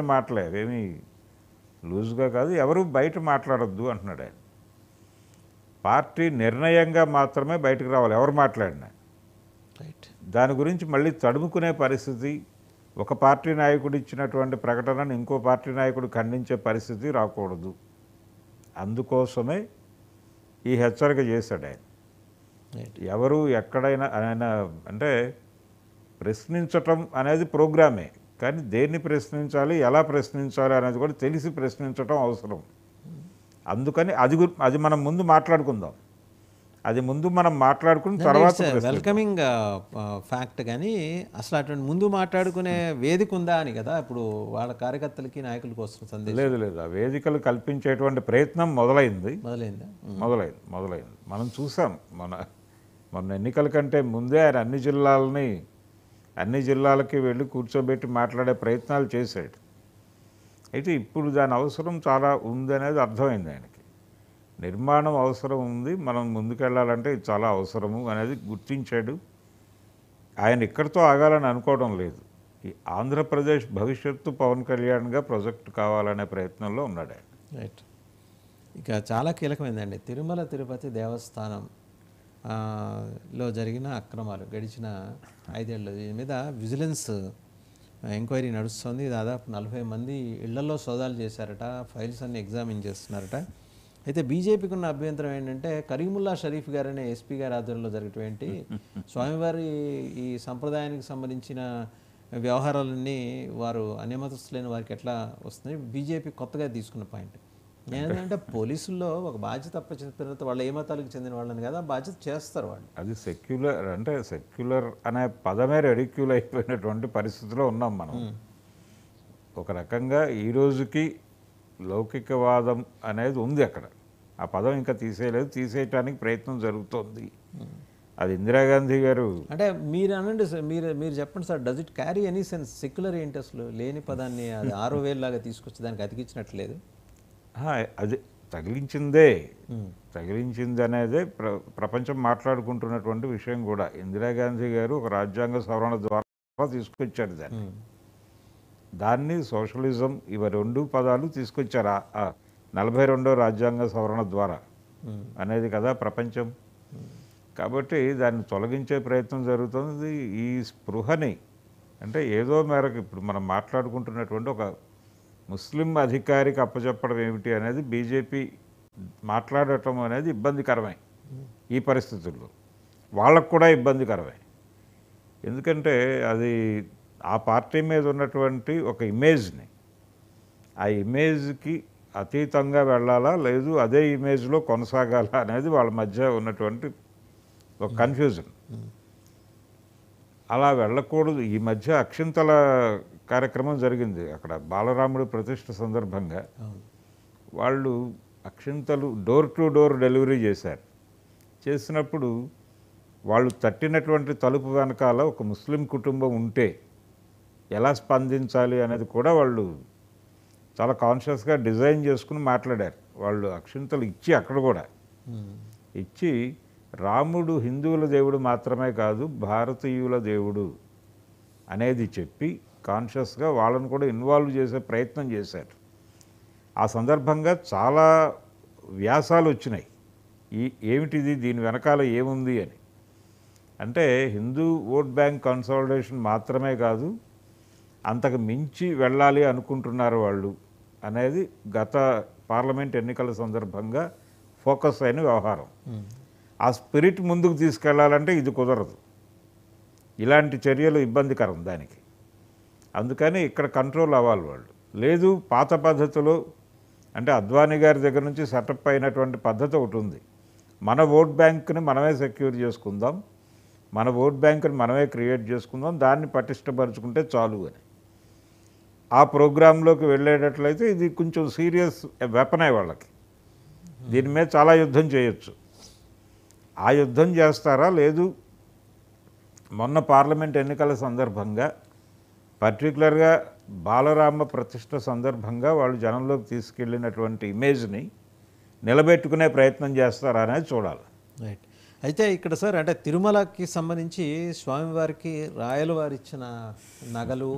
మాటలే అవేమీ లూజ్గా కాదు, ఎవరు బయట మాట్లాడొద్దు అంటున్నాడు ఆయన. పార్టీ నిర్ణయంగా మాత్రమే బయటకు రావాలి ఎవరు మాట్లాడినా. రైట్. దాని గురించి మళ్ళీ తడుముకునే పరిస్థితి, ఒక పార్టీ నాయకుడు ఇచ్చినటువంటి ప్రకటనను ఇంకో పార్టీ నాయకుడు ఖండించే పరిస్థితి రాకూడదు. అందుకోసమే ఈ హెచ్చరిక చేశాడు ఆయన. రైట్. ఎవరు ఎక్కడైనా ఆయన అంటే ప్రశ్నించటం అనేది ప్రోగ్రామే, కానీ దేన్ని ప్రశ్నించాలి, ఎలా ప్రశ్నించాలి అనేది కూడా తెలిసి ప్రశ్నించటం అవసరం. అందుకని అది మనం ముందు మాట్లాడుకుందాం. అది ముందు మనం మాట్లాడుకుని తర్వాత వెల్కమింగ్ ఫ్యాక్ట్. కానీ అసలు అటువంటి ముందు మాట్లాడుకునే వేదిక ఉందా అని కదా ఇప్పుడు వాళ్ళ కార్యకర్తలకి నాయకులకి వస్తున్న సందేశం. లేదు ఆ వేదికలు కల్పించేటువంటి ప్రయత్నం మొదలైందా? మొదలైంది. మనం చూసాం మొన్న ఎన్నికల కంటే ముందే ఆయన అన్ని జిల్లాలకి వెళ్ళి కూర్చోబెట్టి మాట్లాడే ప్రయత్నాలు చేశాడు. అయితే ఇప్పుడు దాని అవసరం చాలా ఉందనేది అర్థమైంది ఆయనకి. నిర్మాణం అవసరం ఉంది, మనం ముందుకెళ్ళాలంటే ఇది చాలా అవసరము అనేది గుర్తించాడు. ఆయన ఇక్కడితో ఆగాలని అనుకోవడం లేదు. ఈ ఆంధ్రప్రదేశ్ భవిష్యత్తు పవన్ కళ్యాణ్గా ప్రొజెక్ట్ కావాలనే ప్రయత్నంలో ఉన్నాడు ఆయన. రైట్. ఇక చాలా కీలకమైందండి తిరుమల తిరుపతి దేవస్థానం లో జరిగిన అక్రమాలు గడిచిన 5 ఏళ్ళు. దీని మీద విజిలెన్స్ ఎంక్వైరీ నడుస్తుంది. దాదాపు 40 మంది ఇళ్లలో సోదాలు చేశారట, ఫైల్స్ అన్ని ఎగ్జామిన్ చేస్తున్నారట. అయితే బీజేపీకి ఉన్న అభ్యంతరం ఏంటంటే కరీముల్లా షరీఫ్ గారు అనే ఎస్పీ గారి ఆధ్వర్యంలో జరిగేటువంటి స్వామివారి ఈ సంప్రదాయానికి సంబంధించిన వ్యవహారాలన్నీ వారు అన్యమతస్తులైన వారికి ఎట్లా వస్తుంది, బీజేపీ కొత్తగా తీసుకున్న పాయింట్ ఏంటంటే పోలీసుల్లో ఒక బాధ్యత అప్పచెప్పిన తర్వాత వాళ్ళు ఏ మతాలకు చెందిన వాళ్ళని కదా బాధ్యత చేస్తారు వాళ్ళు. అది సెక్యులర్ అనే పదమే రెడిక్యూల్ అయిపోయినటువంటి పరిస్థితిలో ఉన్నాం మనం. ఒక రకంగా ఈ రోజుకి లౌకికవాదం అనేది ఉంది అక్కడ. ఆ పదం ఇంకా తీసేయటానికి ప్రయత్నం జరుగుతోంది. అది ఇందిరాగాంధీ గారు అంటే మీరు అనండి సార్, మీరు చెప్పండి sir, does it carry any sense? Secular ఏంటి అసలు? లేని పదాన్ని అది 6000 లాగా తీసుకొచ్చి దానికి అతికించినట్లేదు. అది తగిలించింది అనేదే ప్రపంచం మాట్లాడుకుంటున్నటువంటి విషయం కూడా. ఇందిరాగాంధీ గారు ఒక రాజ్యాంగ సవరణ ద్వారా తీసుకొచ్చారు దాన్ని సోషలిజం ఇవి 2 పదాలు తీసుకొచ్చారు ఆ 42వ రాజ్యాంగ సవరణ ద్వారా అనేది కదా ప్రపంచం. కాబట్టి దాన్ని తొలగించే ప్రయత్నం జరుగుతుంది. ఈ స్పృహని అంటే ఏదో మేరకు ఇప్పుడు మనం మాట్లాడుకుంటున్నటువంటి ఒక ముస్లిం అధికారికి అప్పచెప్పడం ఏమిటి అనేది బీజేపీ మాట్లాడటం అనేది ఇబ్బందికరమే. ఈ పరిస్థితుల్లో వాళ్ళకు కూడా ఇబ్బందికరమే. ఎందుకంటే అది ఆ పార్టీ మీద ఉన్నటువంటి ఒక ఇమేజ్ని, ఆ ఇమేజ్కి అతీతంగా వెళ్ళాలా లేదు అదే ఇమేజ్లో కొనసాగాల అనేది వాళ్ళ మధ్య ఉన్నటువంటి ఒక కన్ఫ్యూజన్. అలా వెళ్ళకూడదు. ఈ మధ్య అక్షింతల కార్యక్రమం జరిగింది అక్కడ బాలరాముడి ప్రతిష్ఠ సందర్భంగా. వాళ్ళు అక్షింతలు డోర్ టు డోర్ డెలివరీ చేసినప్పుడు వాళ్ళు తట్టినటువంటి తలుపు వెనకాల ఒక ముస్లిం కుటుంబం ఉంటే ఎలా స్పందించాలి అనేది కూడా వాళ్ళు చాలా కాన్షియస్గా డిజైన్ చేసుకుని మాట్లాడారు. వాళ్ళు అక్షింతలు ఇచ్చి అక్కడ కూడా ఇచ్చి రాముడు హిందువుల దేవుడు మాత్రమే కాదు భారతీయుల దేవుడు అనేది చెప్పి కాన్షియస్గా వాళ్ళని కూడా ఇన్వాల్వ్ చేసే ప్రయత్నం చేశారు. ఆ సందర్భంగా చాలా వ్యాసాలు వచ్చినాయి. ఏమిటిది, దీని వెనకాల ఏముంది అని. అంటే హిందూ ఓట్ బ్యాంక్ కన్సాలిడేషన్ మాత్రమే కాదు, అంతకు మించి వెళ్ళాలి అనుకుంటున్నారు వాళ్ళు అనేది గత పార్లమెంట్ ఎన్నికల సందర్భంగా ఫోకస్ అయిన వ్యవహారం. ఆ స్పిరిట్ ముందుకు తీసుకెళ్లాలంటే ఇది కుదరదు. ఇలాంటి చర్యలు ఇబ్బందికరం దానికి. అందుకని ఇక్కడ కంట్రోల్ అవ్వాలి వాళ్ళు. లేదు పాత పద్ధతిలో అంటే అద్వానీ గారి దగ్గర నుంచి సెటప్ అయినటువంటి పద్ధతి ఒకటి ఉంది. మన ఓట్ బ్యాంక్ని మనమే సెక్యూర్ చేసుకుందాం, మన ఓట్ బ్యాంక్ని మనమే క్రియేట్ చేసుకుందాం, దాన్ని పటిష్టపరుచుకుంటే చాలు అని. ఆ ప్రోగ్రాంలోకి వెళ్ళేటట్లయితే ఇది కొంచెం సీరియస్ వెపనే వాళ్ళకి. దీని మీద చాలా యుద్ధం చేయొచ్చు. ఆ యుద్ధం చేస్తారా లేదు మొన్న పార్లమెంట్ ఎన్నికల సందర్భంగా పర్టికులర్గా బాలరామ ప్రతిష్ఠ సందర్భంగా వాళ్ళు జనంలోకి తీసుకెళ్ళినటువంటి ఇమేజ్ని నిలబెట్టుకునే ప్రయత్నం చేస్తారా అనేది చూడాలి. రైట్. అయితే ఇక్కడ సార్ అంటే తిరుమలకి సంబంధించి స్వామివారికి రాయల వారు ఇచ్చిన నగలు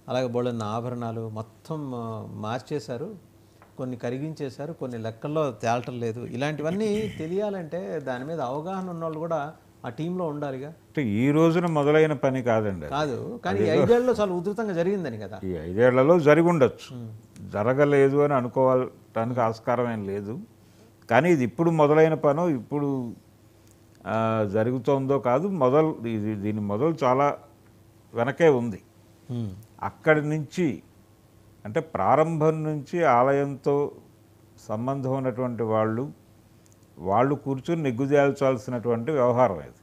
అలాగే బోళ్ళన్న ఆభరణాలు మొత్తం మార్చేశారు, కొన్ని కరిగించేశారు, కొన్ని లెక్కల్లో తేలటం లేదు. ఇలాంటివన్నీ తెలియాలంటే దాని మీద అవగాహన ఉన్నవాళ్ళు కూడా ఆ టీంలో ఉండాలిగా. అంటే ఈ రోజున మొదలైన పని కాదండి అది. కాదు, కానీ ఈ 5 ఏళ్లలో చాలా ఉధృతంగా జరిగిందని కదా. ఈ 5 ఏళ్లలో జరిగి ఉండొచ్చు, జరగలేదు అని అనుకోవటానికి ఆస్కారం ఏం లేదు. కానీ ఇది ఇప్పుడు మొదలైన పనో ఇప్పుడు జరుగుతోందో కాదు, దీని మొదలు చాలా వెనకే ఉంది. అక్కడి నుంచి అంటే ప్రారంభం నుంచి ఆలయంతో సంబంధం ఉన్నటువంటి వాళ్ళు కూర్చొని నెగ్గుదేల్చాల్సినటువంటి వ్యవహారం ఇది.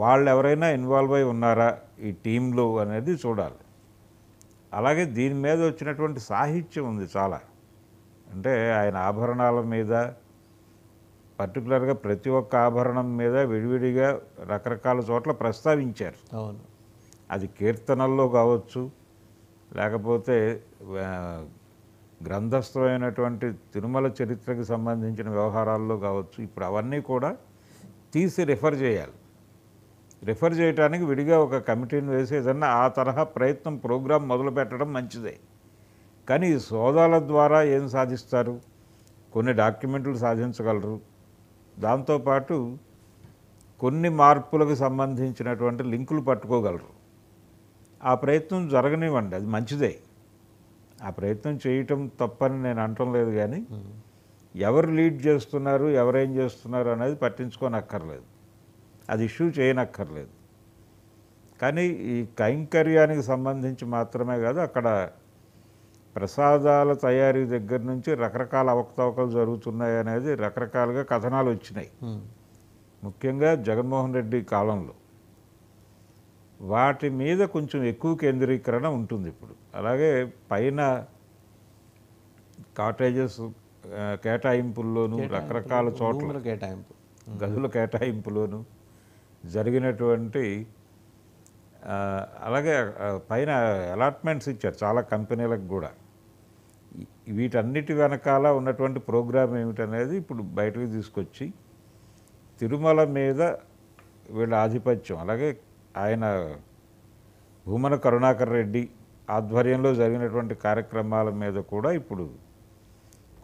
వాళ్ళు ఎవరైనా ఇన్వాల్వ్ అయి ఉన్నారా ఈ టీంలో అనేది చూడాలి. అలాగే దీని మీద వచ్చినటువంటి సాహిత్యం ఉంది చాలా. అంటే ఆయన ఆభరణాల మీద పర్టికులర్గా ప్రతి ఒక్క ఆభరణం మీద విడివిడిగా రకరకాల చోట్ల ప్రస్తావించారు. అవును, అది కీర్తనల్లో కావచ్చు, లేకపోతే గ్రంథస్థమైనటువంటి తిరుమల చరిత్రకు సంబంధించిన వ్యవహారాల్లో కావచ్చు. ఇప్పుడు అవన్నీ కూడా తీసి రిఫర్ చేయాలి. రిఫర్ చేయడానికి విడిగా ఒక కమిటీని వేసి ఏదన్నా ఆ తరహా ప్రయత్నం ప్రోగ్రాం మొదలు పెట్టడం మంచిదే. కానీ ఈ సోదాల ద్వారా ఏం సాధిస్తారు? కొన్ని డాక్యుమెంట్లు సాధించగలరు, దాంతోపాటు కొన్ని మార్పులకు సంబంధించినటువంటి లింకులు పట్టుకోగలరు. ఆ ప్రయత్నం జరగనివ్వండి, అది మంచిదే. ఆ ప్రయత్నం చేయటం తప్పని నేను అనటం లేదు. కానీ ఎవరు లీడ్ చేస్తున్నారు, ఎవరేం చేస్తున్నారు అనేది పట్టించుకోనక్కర్లేదు, అది ఇష్యూ చేయనక్కర్లేదు. కానీ ఈ కైంకర్యానికి సంబంధించి మాత్రమే కాదు, అక్కడ ప్రసాదాల తయారీ దగ్గర నుంచి రకరకాల అవకతవకలు జరుగుతున్నాయి అనేది రకరకాలుగా కథనాలు వచ్చినాయి. ముఖ్యంగా జగన్మోహన్ రెడ్డి కాలంలో వాటి మీద కొంచెం ఎక్కువ కేంద్రీకరణ ఉంటుంది ఇప్పుడు. అలాగే పైన కాటేజెస్ కేటాయింపుల్లోనూ రకరకాల చోట్ల గదుల కేటాయింపులోను జరిగినటువంటి, అలాగే పైన అలాట్మెంట్స్ ఇచ్చారు చాలా కంపెనీలకు కూడా. వీటన్నిటి వెనకాల ఉన్నటువంటి ప్రోగ్రాం ఏమిటనేది ఇప్పుడు బయటకు తీసుకొచ్చి తిరుమల మీద వీళ్ళ ఆధిపత్యం, అలాగే ఆయన భూమన కరుణాకర్ రెడ్డి ఆధ్వర్యంలో జరిగినటువంటి కార్యక్రమాల మీద కూడా ఇప్పుడు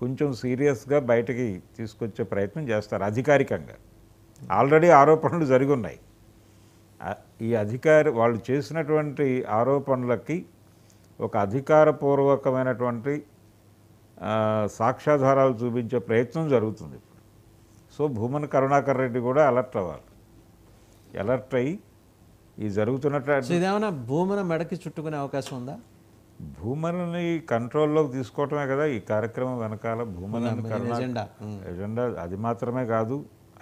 కొంచెం సీరియస్గా బయటకి తీసుకొచ్చే ప్రయత్నం చేస్తారు అధికారికంగా. ఆల్రెడీ ఆరోపణలు జరిగి ఉన్నాయి. ఈ వాళ్ళు చేసినటువంటి ఆరోపణలకి ఒక అధికారపూర్వకమైనటువంటి సాక్ష్యాధారాలు చూపించే ప్రయత్నం జరుగుతుంది ఇప్పుడు. సో భూమన కరుణాకర్ రెడ్డి కూడా అలర్ట్ అవ్వాలి. అలర్ట్ అయ్యి ఈ జరుగుతున్నట్టు ఇదేమైనా భూమన మెడకి చుట్టుకునే అవకాశం ఉందా? భూమనని కంట్రోల్లోకి తీసుకోవటమే కదా ఈ కార్యక్రమం వెనకాల. భూమన ఎజెండా అది మాత్రమే కాదు,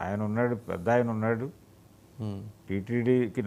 ఆయన ఉన్నాడు, పెద్ద ఆయన ఉన్నాడు, టీటీడీకి